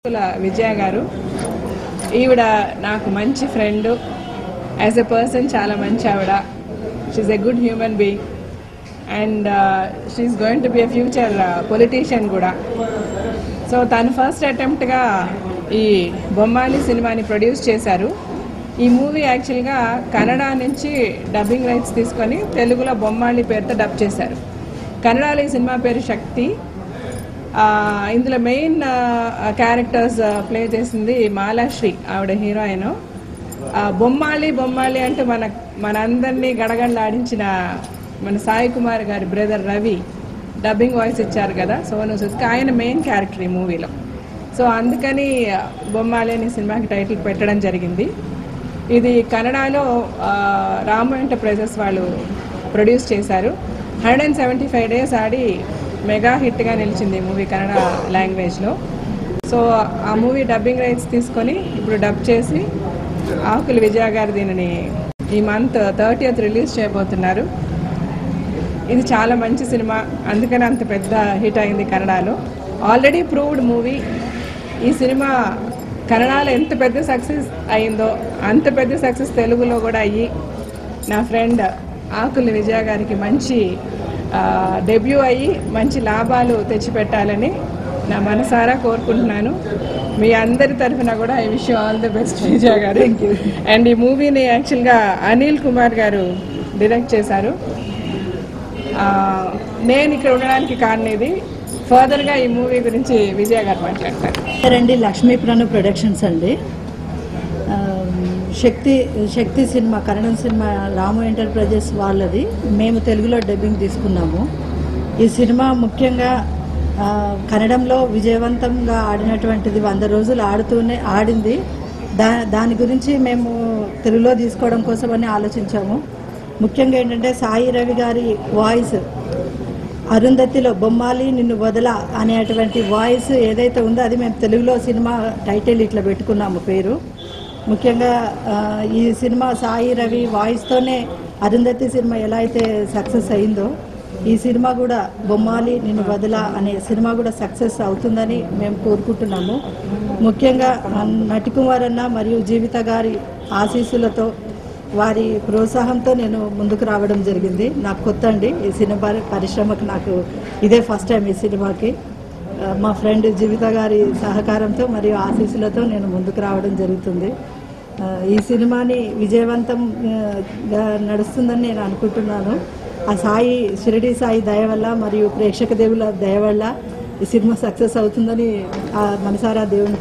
విజయ గారు ఈవిడ నాకు మంచి ఫ్రెండ్ యాజ్ ఎ పర్సన్ చాలా మంచి ఆవిడ she's a good human being and she's going to be a future politician కూడా. సో తను ఫస్ట్ అటెంప్ట్గా ఈ బొమ్మాలి సినిమాని ప్రొడ్యూస్ చేశారు. ఈ మూవీ యాక్చువల్గా కన్నడ నుంచి డబ్బింగ్ రైట్స్ తీసుకొని తెలుగులో బొమ్మాలి పేరుతో డబ్ చేశారు. కన్నడలో ఈ సినిమా పేరు శక్తి. ఇందులో మెయిన్ క్యారెక్టర్స్ ప్లే చేసింది మాలాశ్రీ, ఆవిడ హీరోయిన్. బొమ్మాలి అంటే మనందరినీ గడగడలాడించిన మన సాయి కుమార్ గారి బ్రదర్ రవి డబ్బింగ్ వాయిస్ ఇచ్చారు కదా, సోను సూద్, ఆయన మెయిన్ క్యారెక్టర్ ఈ మూవీలో. సో అందుకని బొమ్మాలి అనే సినిమాకి టైటిల్ పెట్టడం జరిగింది. ఇది కన్నడలో రాము ఎంటర్ప్రైజెస్ వాళ్ళు ప్రొడ్యూస్ చేశారు. 175 days ఆడి మెగా హిట్గా నిలిచింది ఈ మూవీ కన్నడ లాంగ్వేజ్లో. సో ఆ మూవీ డబ్బింగ్ రైట్స్ తీసుకొని ఇప్పుడు డబ్ చేసి ఆకుల విజయ గారు దీనిని ఈ మంత్ 30th రిలీజ్ చేయబోతున్నారు. ఇది చాలా మంచి సినిమా, అందుకని అంత పెద్ద హిట్ అయింది కన్నడలో. Already proved movie. ఈ సినిమా కన్నడలో ఎంత పెద్ద సక్సెస్ అయిందో అంత పెద్ద సక్సెస్ తెలుగులో కూడా అయ్యి నా ఫ్రెండ్ ఆకుల విజయ గారికి మంచి డెబ్యూ అయ్యి మంచి లాభాలు తెచ్చిపెట్టాలని నా మనసారా కోరుకుంటున్నాను. మీ అందరి తరఫున కూడా I wish you all the best Vijaya garu. And ఈ మూవీని యాక్చువల్గా అనిల్ కుమార్ గారు డైరెక్ట్ చేశారు. నేను ఇక్కడ ఉండడానికి కారణం ఇది. ఫర్దర్గా ఈ మూవీ గురించి విజయ గారు మాట్లాడతారు. రండి, లక్ష్మీప్రణ ప్రొడక్షన్స్ అండి. శక్తి సినిమా కన్నడ సినిమా రాము ఎంటర్ప్రైజెస్ వాళ్ళది. మేము తెలుగులో డబ్బింగ్ తీసుకున్నాము. ఈ సినిమా ముఖ్యంగా కన్నడంలో విజయవంతంగా ఆడినటువంటిది. 100 రోజులు ఆడింది. దాని గురించి మేము తెలుగులో తీసుకోవడం కోసమని ఆలోచించాము. ముఖ్యంగా ఏంటంటే సాయి రవి గారి వాయిస్, అరుంధతిలో బొమ్మాలి నిన్ను వదల అనేటువంటి వాయిస్ ఏదైతే ఉందో అది మేము తెలుగులో సినిమా టైటిల్ ఇట్లా పెట్టుకున్నాము పేరు. ముఖ్యంగా ఈ సినిమా సాయి రవి వాయిస్తోనే అరుంధతి సినిమా ఎలా అయితే సక్సెస్ అయిందో ఈ సినిమా కూడా బొమ్మాలి నిన్ను వదల అనే సినిమా కూడా సక్సెస్ అవుతుందని మేము కోరుకుంటున్నాము. ముఖ్యంగా నటికుమార్ అన్న మరియు జీవిత గారి ఆశీస్సులతో వారి ప్రోత్సాహంతో నేను ముందుకు రావడం జరిగింది. నాకు కొత్త అండి ఈ సినిమా పరిశ్రమకు, నాకు ఇదే ఫస్ట్ టైం ఈ సినిమాకి. మా ఫ్రెండ్ జీవిత గారి సహకారంతో మరియు ఆశీస్సులతో నేను ముందుకు రావడం జరుగుతుంది. ఈ సినిమాని విజయవంతంగా నడుస్తుందని నేను అనుకుంటున్నాను. ఆ సాయి షిరిడి సాయి దయ వల్ల మరియు ప్రేక్షక దేవుల దయ వల్ల ఈ సినిమా సక్సెస్ అవుతుందని మనసారా దేవుని